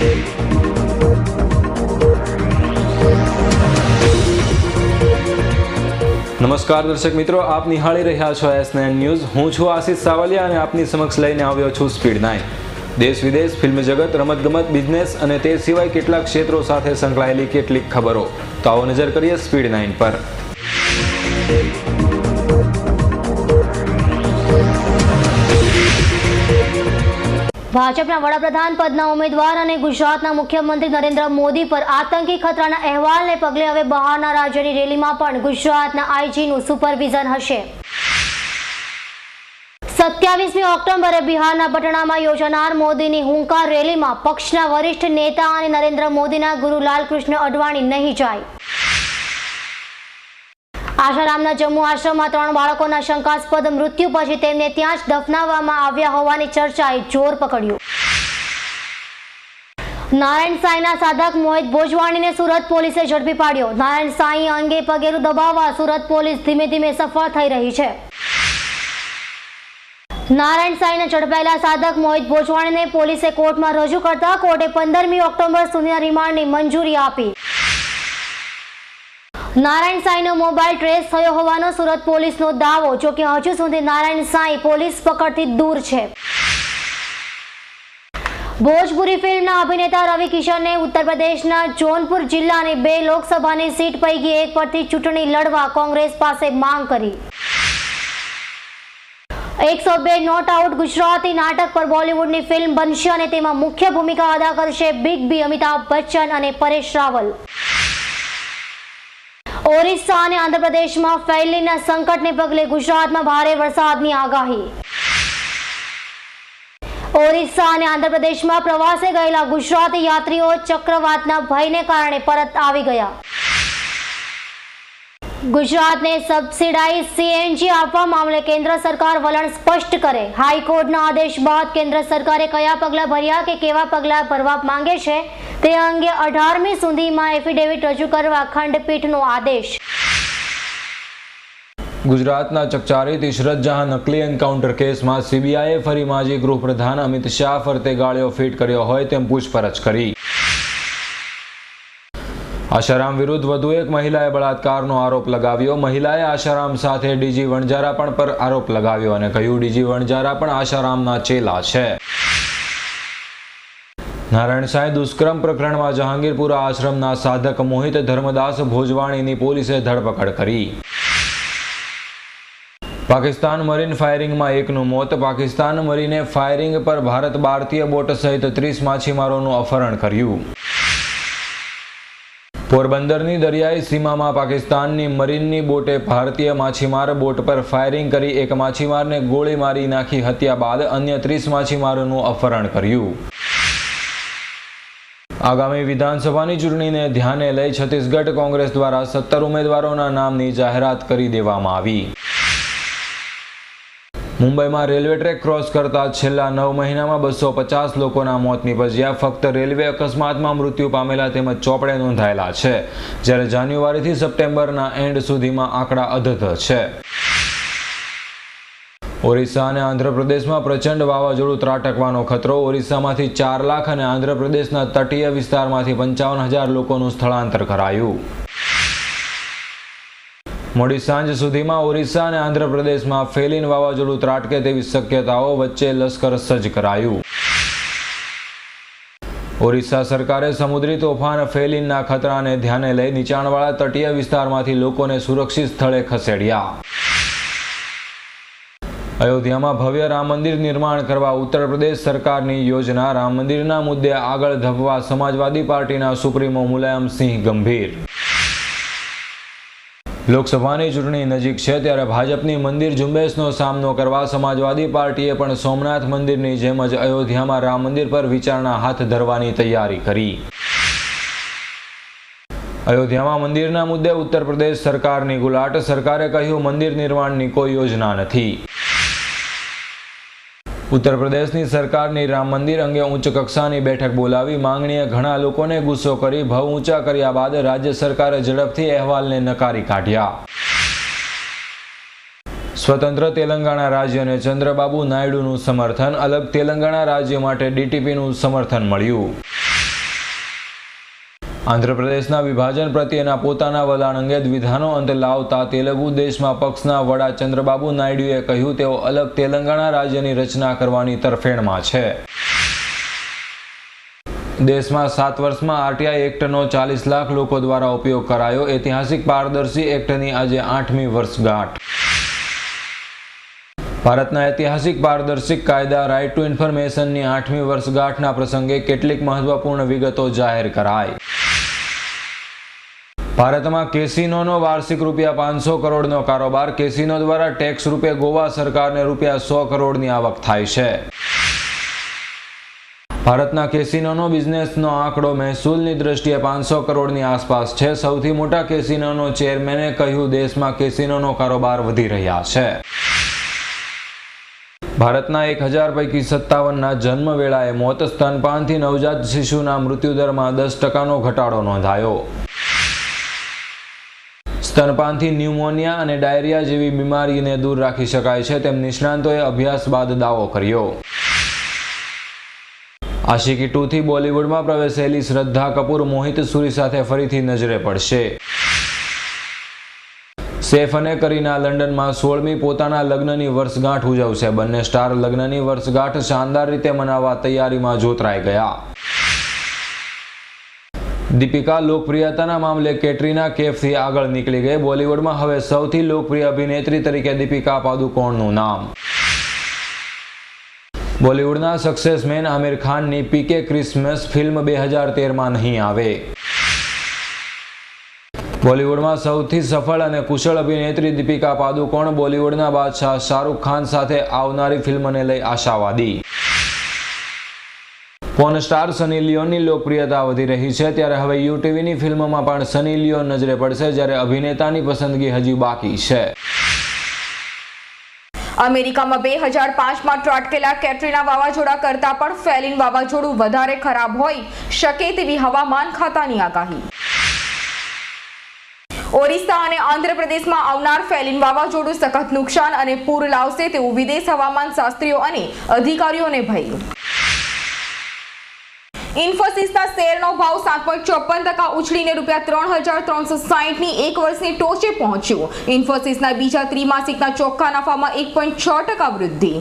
નમસ્કાર દર્શક મિત્રો, આપ નિહાળી રહ્યા છો S9 ન્યૂઝ। હું છું આશિષ સાવલિયા અને આપની સમક્ષ લઈને આવ્યો છું સ્પીડ 9। દેશ વિદેશ, ફિલ્મ જગત, રમતગમત, બિઝનેસ અને તે સિવાય કેટલાક ક્ષેત્રો સાથે સંકળાયેલી કેટલીક ખબરો। તો આવો નજર કરીએ સ્પીડ 9 પર। ભાજપના વડાપ્રધાન પદના ઉમેદવાર અને ગુજરાતના મુખ્યમંત્રી નરેન્દ્ર મોદી પર આતંકી ખતરાના અહેવાલને પગલે હવે બહારના રાજ્યની રેલીમાં પણ ગુજરાતના આઈજીનું સુપરવિઝન હશે। 27મી ઓક્ટોબરે બિહારના પટનામાં યોજાનાર મોદીની હુંકાર રેલીમાં પક્ષના વરિષ્ઠ નેતા અને નરેન્દ્ર મોદીના ગુરુ લાલકૃષ્ણ અડવાણી નહીં જાય। આશારામના જમ્મુ આશ્રમમાં 3 બાળકોના શંકાસ્પદ મૃત્યુ પછી તેમને ત્યાં જ દફનાવવામાં આવ્યા હોવાની ચર્ચાએ જોર પકડ્યું। નારાયણ સાંઈના સાધક મોહિત ભોજવાણીને સુરત પોલીસે ઝડપી પાડ્યો। નારાયણ સાંઈ અંગે પગેરું દબાવવા સુરત પોલીસ ધીમે ધીમે સફળ થઈ રહી છે। નારાયણ સાંઈને ઝડપાયેલા સાધક મોહિત ભોજવાણીને પોલીસે કોર્ટમાં રજૂ કરતા કોર્ટે 15મી ઓક્ટોબર સુધીના રિમાન્ડની મંજૂરી આપી। નારાયણ સાંઈનો મોબાઈલ ટ્રેસ થયો હોવાનો સુરત પોલીસનો દાવો, જો કે હજુ સુધી નારાયણ સાંઈ પોલીસ પકડથી દૂર છે। ભોજપુરી ફિલ્મના અભિનેતા રવિ કિશને ઉત્તર પ્રદેશના જોનપુર જિલ્લાની 2 લોકસભાની સીટ પૈકી એક પરથી ચૂંટણી લડવા કોંગ્રેસ પાસે માંગ કરી। 102 નોટ આઉટ ગુજરાતી નાટક પર બોલિવૂડની ફિલ્મ બનશે અને તેમાં મુખ્ય ભૂમિકા અદા કરશે બિગ બી, અમિતાભ બચ્ચન અને પરેશ રાવલ। ઓરિસ્સા અને આંધ્રપ્રદેશમાં ફેલીના સંકટને પગલે ગુજરાતમાં ભારે વરસાદની આગાહી। ઓરિસ્સા અને આંધ્રપ્રદેશમાં પ્રવાસે ગયેલા ગુજરાતી યાત્રીઓ ચક્રવાતના ભયને કારણે પરત આવી ગયા। ગુજરાતને સબસિડાઇઝ CNG આપવા મામલે કેન્દ્ર સરકાર વલણ સ્પષ્ટ કરે। હાઈકોર્ટના આદેશ બાદ કેન્દ્ર સરકારે કયા પગલાં ભર્યા કે કેવા પગલાં ભરવા માંગે છે તે અંગે 18મી સુધીમાં એફિડેવિટ રજૂ કરવા ખંડપીઠનો આદેશ। ગુજરાતના ચકચારિત ઇશરત જહાં નકલી એન્કાઉન્ટર કેસમાં CBIએ ફરી માજી ગૃહપ્રધાન અમિત શાહ ફરતે ગાળિયો ફિટ કર્યો હોય તેમ પૂછપરછ કરી। આશારામ વિરુદ્ધ વધુ એક મહિલાએ બળાત્કારનો આરોપ લગાવ્યો। મહિલાએ આશારામ સાથે ડીજી વણજારા પણ પર આરોપ લગાવ્યો અને કહ્યું ડીજી વણજારા પણ આશારામના ચેલા છે। નારાયણ સાંઈ દુષ્કર્મ પ્રકરણમાં જહાંગીરપુરા આશ્રમના સાધક મોહિત ધર્મદાસ ભોજવાણીની પોલીસે ધરપકડ કરી। પાકિસ્તાન મરીન ફાયરિંગમાં 1નું મોત। પાકિસ્તાન મરીને ફાયરિંગ પર ભારત ભારતીય બોટ સહિત 30 માછીમારોનું અપહરણ કર્યું। પોરબંદરની દરિયાઈ સીમામાં પાકિસ્તાનની મરીનની બોટે ભારતીય માછીમાર બોટ પર ફાયરિંગ કરી એક માછીમારને ગોળી મારી નાખી હત્યા બાદ અન્ય 30 માછીમારોનું અપહરણ કર્યું। આગામી વિધાનસભાની ચૂંટણીને ધ્યાને લઈ છત્તીસગઢ કોંગ્રેસ દ્વારા 17 ઉમેદવારોના નામની જાહેરાત કરી દેવામાં આવી। મુંબઈમાં રેલવે ટ્રેક ક્રોસ કરતા છેલ્લા 9 મહિનામાં 250 લોકોના મોત નીપજ્યા। ફક્ત રેલવે અકસ્માતમાં મૃત્યુ પામેલા તેમજ ચોપડે નોંધાયેલા છે, જ્યારે જાન્યુઆરીથી સપ્ટેમ્બરના એન્ડ સુધીમાં આંકડા અધધ છે। ઓરિસ્સા અને આંધ્રપ્રદેશમાં પ્રચંડ વાવાઝોડું ત્રાટકવાનો ખતરો। ઓરિસ્સામાંથી 4 લાખ અને આંધ્રપ્રદેશના તટીય વિસ્તારમાંથી 55,000 લોકોનું સ્થળાંતર કરાયું। મોડી સાંજ સુધીમાં ઓરિસ્સા અને આંધ્રપ્રદેશમાં ફેલીન વાવાઝોડું ત્રાટકે તેવી શક્યતાઓ વચ્ચે લશ્કર સજ્જ કરાયું। ઓરિસ્સા સરકારે સમુદ્રી તોફાન ફેલીનના ખતરાને ધ્યાને લઈ નીચાણવાળા તટીય વિસ્તારમાંથી લોકોને સુરક્ષિત સ્થળે ખસેડ્યા। અયોધ્યામાં ભવ્ય રામ મંદિર નિર્માણ કરવા ઉત્તર પ્રદેશ સરકારની યોજના। રામ મંદિરના મુદ્દે આગળ ધપવા સમાજવાદી પાર્ટીના સુપ્રીમો મુલાયમસિંહ ગંભીર। લોકસભાની ચૂંટણી નજીક છે ત્યારે ભાજપની મંદિર ઝુંબેશનો સામનો કરવા સમાજવાદી પાર્ટીએ પણ સોમનાથ મંદિરની જેમ જ અયોધ્યામાં રામ મંદિર પર વિચારણા હાથ ધરવાની તૈયારી કરી। અયોધ્યામાં મંદિરના મુદ્દે ઉત્તર પ્રદેશ સરકારની ગુલાટ। સરકારે કહ્યું મંદિર નિર્માણની કોઈ યોજના નથી। ઉત્તર પ્રદેશની સરકારની રામ મંદિર અંગે ઉચ્ચ કક્ષાની બેઠક બોલાવી। માંગણીએ ઘણા લોકોને ગુસ્સો કરી ભાવ ઊંચા કર્યા બાદ રાજ્ય સરકારે ઝડપથી અહેવાલને નકારી કાઢ્યા। સ્વતંત્ર તેલંગાણા રાજ્યને ચંદ્રબાબુ નાયડુનું સમર્થન। અલગ તેલંગાણા રાજ્ય માટે DTPનું સમર્થન મળ્યું। આંધ્રપ્રદેશના વિભાજન પ્રત્યેના પોતાના વલણ અંગે વિધાનો અંતે લાવતા તેલુગુ દેશમાં પક્ષના વડા ચંદ્રબાબુ નાયડુએ કહ્યું તેઓ અલગ તેલંગાણા રાજ્યની રચના કરવાની તરફેણમાં છે. દેશમાં 7 વર્ષમાં આરટીઆઈ એક્ટનો 40 લાખ લોકો દ્વારા ઉપયોગ કરાયો. ઐતિહાસિક પારદર્શી એક્ટની આજે 8મી વર્ષગાંઠ. ભારતના ઐતિહાસિક પારદર્શિક કાયદા રાઇટ ટુ ઇન્ફોર્મેશનની 8મી વર્ષગાંઠના પ્રસંગે કેટલીક મહત્વપૂર્ણ વિગતો જાહેર કરાઈ. ભારતમાં કેસિનોનો વાર્ષિક ₹500 કરોડનો કારોબાર. કેસિનો દ્વારા ટેક્સ રૂપે ગોવા સરકારને ₹100 કરોડની આવક થાય છે. ભારતના કેસિનોનો બિઝનેસનો આંકડો મહેસૂલની દ્રષ્ટિએ 500 કરોડની આસપાસ છે. સૌથી મોટા કેસિનોનો ચેરમેને કહ્યું, દેશમાં કેસિનોનો કારોબાર વધી રહ્યા છે. ભારતના 1000 પૈકી 57ના જન્મ વેળાએ મોત. સ્તનપાનથી નવજાત શિશુના મૃત્યુદરમાં 10% ઘટાડો નોંધાયો. સ્તનપાનથી ન્યુમોનિયા અને ડાયરિયા જેવી બીમારીને દૂર રાખી શકાય છે, તેમ નિષ્ણાંતોએ અભ્યાસ બાદ દાવો કર્યો. આશિકી 2થી બોલિવૂડમાં પ્રવેશેલી શ્રદ્ધા કપૂર મોહિત સુરી સાથે ફરીથી નજરે પડશે. સૈફ અને કરીના લંડનમાં 16મી પોતાના લગ્નની વર્ષગાંઠ ઉજવશે. બંને સ્ટાર લગ્નની વર્ષગાંઠ શાનદાર રીતે મનાવવા તૈયારીમાં જોતરાઈ ગયા. દીપિકા લોકપ્રિયતાના મામલે કેટરીના કૈફથી આગળ નીકળી ગઈ. બોલિવૂડમાં હવે સૌથી લોકપ્રિય અભિનેત્રી તરીકે દીપિકા પાદુકોણનું નામ. બોલિવૂડના સક્સેસમેન આમિર ખાનની પીકે ક્રિસમસ ફિલ્મ 2013માં નહીં આવે. બોલિવૂડમાં સૌથી સફળ અને કુશળ અભિનેત્રી દીપિકા પાદુકોણ બોલિવૂડના બાદશાહ શાહરૂખ ખાન સાથે આવનારી ફિલ્મને લઈ આશાવાદી. પોર્ન સ્ટાર સની લિયોનની લોકપ્રિયતા વધી રહી છે, ત્યારે હવે યુટીવીની ફિલ્મમાં પણ સની લિયોન નજરે પડશે, જ્યારે અભિનેતાની પસંદગી હજી બાકી છે. અમેરિકામાં 2005માં ત્રાટકેલા કેટરીના વાવાઝોડા કરતાં પણ ફેલિન વાવાઝોડું વધારે ખરાબ હોઈ શકે તેવી હવામાન ખાતાની આગાહી. ઓરિસ્સા અને આંધ્રપ્રદેશમાં આવનાર ફેલિન વાવાઝોડું સખત નુકસાન અને પૂર લાવશે તેવું વિદેશ હવામાન શાસ્ત્રીઓ અને અધિકારીઓને ભય. ઇન્ફોસિસના શેરનો ભાવ 7.54% ઉછળીને ₹3,360ની એક વર્ષની ટોચે પહોંચ્યો. ઇન્ફોસિસના બીજા ત્રિમાસિકના ચોખ્ખા નફામાં 1.6% વૃદ્ધિ.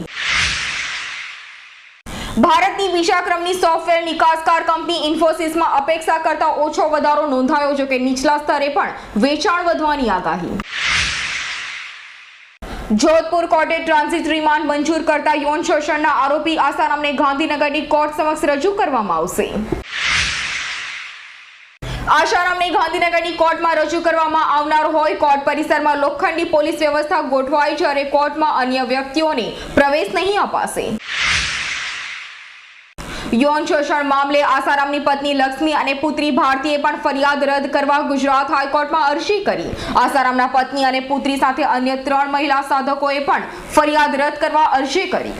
ભારતની બીજા ક્રમની સોફ્ટવેર નિકાસકાર કંપની ઇન્ફોસિસમાં અપેક્ષા કરતા ઓછો વધારો નોંધાયો, જો કે નીચલા સ્તરે પણ વેચાણ વધવાની આગાહી. જોધપુર કોર્ટે ટ્રાન્ઝિટ રિમાન્ડ મંજૂર કરતા યૌન શોષણના આરોપી આસારામને ગાંધીનગરની કોર્ટ સમક્ષ રજૂ કરવામાં આવશે. આસારામને ગાંધીનગરની કોર્ટમાં રજૂ કરવામાં આવનાર હોય. કોર્ટ પરિસરમાં લોખંડી પોલીસ વ્યવસ્થા ગોઠવાઈ, જ્યારે કોર્ટમાં અન્ય વ્યક્તિઓને પ્રવેશ નહીં અપાશે. યૌન શોષણ મામલે આસારામની પત્ની લક્ષ્મી અને પુત્રી ભારતીએ પણ ફરિયાદ રદ કરવા ગુજરાત હાઈકોર્ટમાં અરજી કરી. આસારામના પત્ની અને પુત્રી સાથે અન્ય 3 મહિલા સાધકોએ પણ ફરિયાદ રદ કરવા અરજી કરી.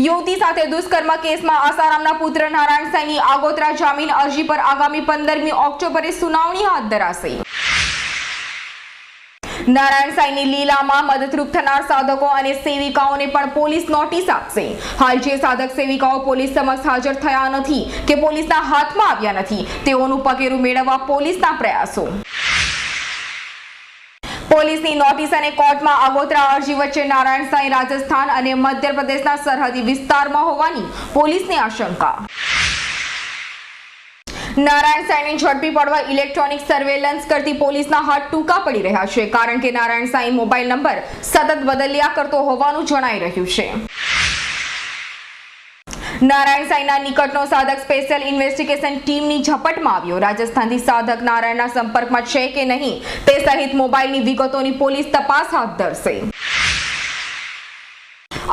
યુવતી સાથે દુષ્કર્મ કેસમાં આસારામના પુત્ર નારાયણ સાંઈની આગોતરા જામીન અરજી પર આગામી 15મી ઓક્ટોબરે સુનાવણી હાથ ધરાશે. નારાયણ સાંઈની લીલામાં મદદરૂપ થનાર સાધકો અને સેવિકાઓને પણ પોલીસ નોટિસ આપશે. હાલ જે સાધક સેવિકાઓ પોલીસ સમક્ષ હાજર થયા નથી કે પોલીસના હાથમાં આવ્યા નથી, તેઓનું પગેરું મેળવવા પોલીસના પ્રયાસો. પોલીસની નોટિસ અને કોર્ટમાં આગોતરા અરજી વચ્ચે નારાયણ સાંઈ રાજસ્થાન અને મધ્યપ્રદેશના સરહદી વિસ્તારમાં હોવાની પોલીસની આશંકા. નારાયણ સાંઈને ઝડપી પડવા ઇલેક્ટ્રોનિક સર્વેલન્સ કરતી પોલીસના હાથ ટૂંકા પડી રહ્યા છે, કારણ કે નારાયણ સાંઈ મોબાઈલ નંબર સતત બદલ્યા કરતો હોવાનું જણાઈ રહ્યું છે. નારાયણ સાંઈના નિકટનો સાધક સ્પેશિયલ ઇન્વેસ્ટિગેશન ટીમની ઝપટમાં આવ્યો. રાજસ્થાનથી સાધક નારાયણના સંપર્કમાં છે કે નહીં તે સહિત મોબાઈલની વિગતોની પોલીસ તપાસ હાથ ધરશે.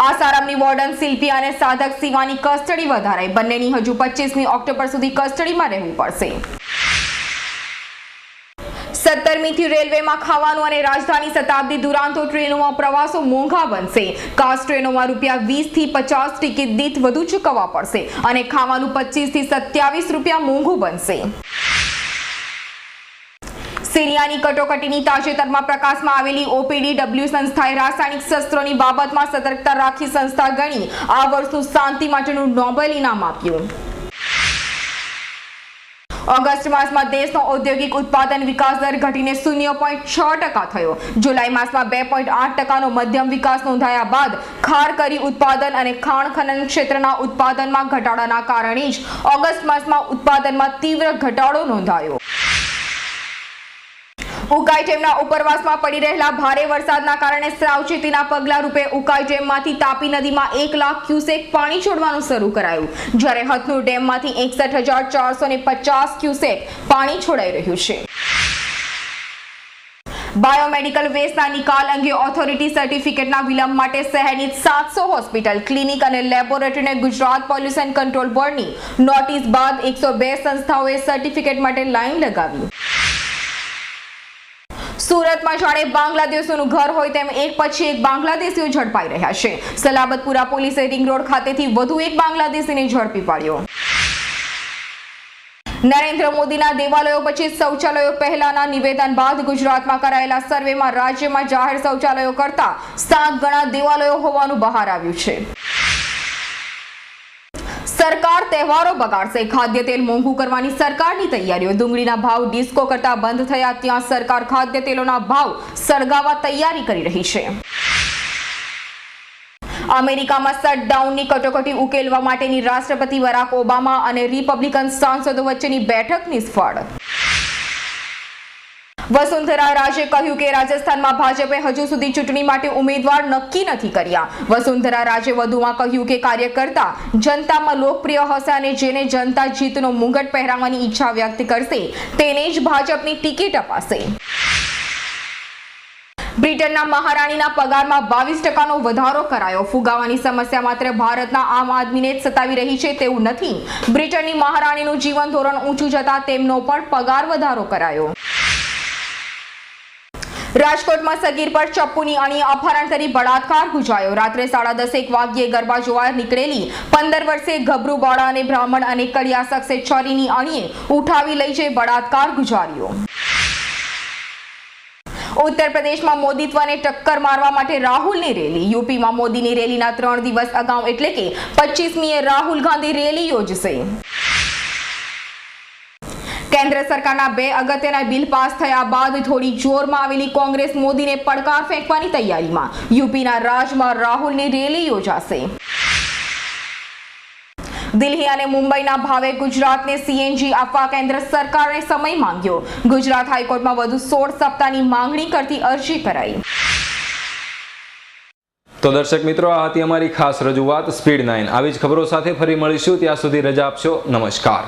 આસારામની વોર્ડન શિલ્પી અને સાધક શિવાની કસ્ટડી વધારાઈ. બંનેની હજુ 25મી ઓક્ટોબર સુધી કસ્ટડીમાં રહેવું પડશે. 17મીથી રેલવેમાં ખાવાનું અને રાજધાની શતાબ્દી દુરાંતો ટ્રેનોમાં પ્રવાસો મોંઘા બનશે. ખાસ ટ્રેનોમાં ₹20થી 50 ટિકિટ દીઠ વધુ ચૂકવવા પડશે અને ખાવાનું ₹25થી 27 મોંઘું બનશે. સિરિયાની કટોકટીની તાજેતરમાં પ્રકાશમાં આવેલી OPDW સંસ્થાએ રાસાયણિક શસ્ત્રોની બાબતમાં સતર્કતા રાખી સંસ્થા ગણી આ વર્ષનું શાંતિ માટેનું નોબેલ ઇનામ આપ્યું. ઓગસ્ટ માસમાં દેશનો ઔદ્યોગિક ઉત્પાદન વિકાસ દર ઘટીને 0.6% થયો. જુલાઈ માસમાં 2.8%નો મધ્યમ વિકાસ નોંધાયા બાદ ખાર કરી ઉત્પાદન અને ખાણ ખનન ક્ષેત્રના ઉત્પાદનમાં ઘટાડાના કારણે જ ઓગસ્ટ માસમાં ઉત્પાદનમાં તીવ્ર ઘટાડો નોંધાયો. ઉકાઈ ડેમના ઉપરવાસમાં પડી રહેલા ભારે વરસાદના કારણે સાવચેતીના પગલા રૂપે ઉકાઈ ડેમમાંથી તાપી નદીમાં 1 લાખ ક્યુસેક પાણી છોડવાનું શરૂ કરાયું, જ્યારે હથનુર ડેમમાંથી 61,450 ક્યુસેક પાણી છોડાઈ રહ્યું છે. બાયોમેડિકલ વેસ્ટના નિકાલ અંગે ઓથોરિટી સર્ટિફિકેટના વિલંબ માટે શહેરની 700 હોસ્પિટલ, ક્લિનિક અને લેબોરેટરીને ગુજરાત પોલ્યુશન કંટ્રોલ બોર્ડની નોટિસ બાદ 102 સંસ્થાઓએ સર્ટિફિકેટ માટે લાઈન લગાવી. સુરતમાં જાણે બાંગ્લાદેશીઓનું ઘર હોય તેમ એક પછી એક બાંગ્લાદેશીઓ ઝડપાઈ રહ્યા છે. સલાબતપુરા પોલીસે રિંગ રોડ ખાતેથી વધુ એક બાંગ્લાદેશીને ઝડપી પાડ્યો. નરેન્દ્ર મોદીના દેવાલયો પછી શૌચાલયો પહેલાના નિવેદન બાદ ગુજરાતમાં કરાયેલા સર્વેમાં રાજ્યમાં જાહેર શૌચાલયો કરતા 7 ગણા દેવાલયો હોવાનું બહાર આવ્યું છે. સરકાર તહેવારો બગાડશે, ખાદ્ય તેલ મોંઘું કરવાની સરકારની તૈયારીઓ. ડુંગળીના ભાવ ડિસ્કો કરતા બંધ થયા ત્યાં સરકાર ખાદ્ય તેલોના ભાવ સળગાવવા તૈયારી કરી રહી છે. અમેરિકામાં શટડાઉનની કટોકટી ઉકેલવા માટેની રાષ્ટ્રપતિ બરાક ઓબામા અને રિપબ્લિકન સાંસદો વચ્ચેની બેઠક નિષ્ફળ. વસુંધરા રાજે કહ્યું કે રાજસ્થાનમાં ભાજપે હજુ સુધી ચૂંટણી માટે ઉમેદવાર નક્કી નથી કર્યા. વસુંધરા રાજે વધુમાં કહ્યું કે કાર્યકર્તા જનતામાં લોકપ્રિય હશે અને જેને જનતા જીતનો મુંગટ પહેરાવવાની ઈચ્છા વ્યક્ત કરશે તેને જ ભાજપની ટિકિટ અપાશે. બ્રિટનના મહારાણીના પગારમાં 22%નો વધારો કરાયો. ફુગાવાની સમસ્યા માત્ર ભારતના આમ આદમીને જ સતાવી રહી છે તેવું નથી. બ્રિટનની મહારાણીનું જીવન ધોરણ ઊંચું જતા તેમનો પણ પગાર વધારો કરાયો. રાજકોટમાં સગીર પર ચપ્પુની અણી અપહરણ કરી બળાત્કાર ગુજાયો. રાત્રે 10:30 વાગ્યે ગરબા જોવા નીકળેલી 15 વર્ષીય ગભરૂ બાળાને બ્રાહ્મણ અને કડિયા શખ્સે છરીની અણીએ ઉઠાવી લઈ જઈ બળાત્કાર ગુજાર્યો. ઉત્તર પ્રદેશમાં મોદીત્વને ટક્કર મારવા માટે રાહુલની રેલી. યુપીમાં મોદીની રેલીના 3 દિવસ અગાઉ એટલે કે 25મીએ રાહુલ ગાંધી રેલી યોજશે. કેન્દ્ર સરકારના 2 અગત્યના બિલ પાસ થયા બાદ થોડી જોરમાં આવેલી કોંગ્રેસ મોદીને પડકાર ફેંકવાની તૈયારીમાં. યુપીના રાજમાં રાહુલની રેલી યોજાશે. દિલ્હી અને મુંબઈના ભાવે ગુજરાતને સીએનજી આપવા કેન્દ્ર સરકારે સમય માંગ્યો. ગુજરાત હાઈકોર્ટમાં વધુ 16 સપ્તાહની માંગણી કરતી અરજી કરાઈ. તો દર્શક મિત્રો, આ હતી અમારી ખાસ રજૂઆત સ્પીડ 9. આવી જ ખબરો સાથે ફરી મળીશું. ત્યાં સુધી રજા આપશો. નમસ્કાર.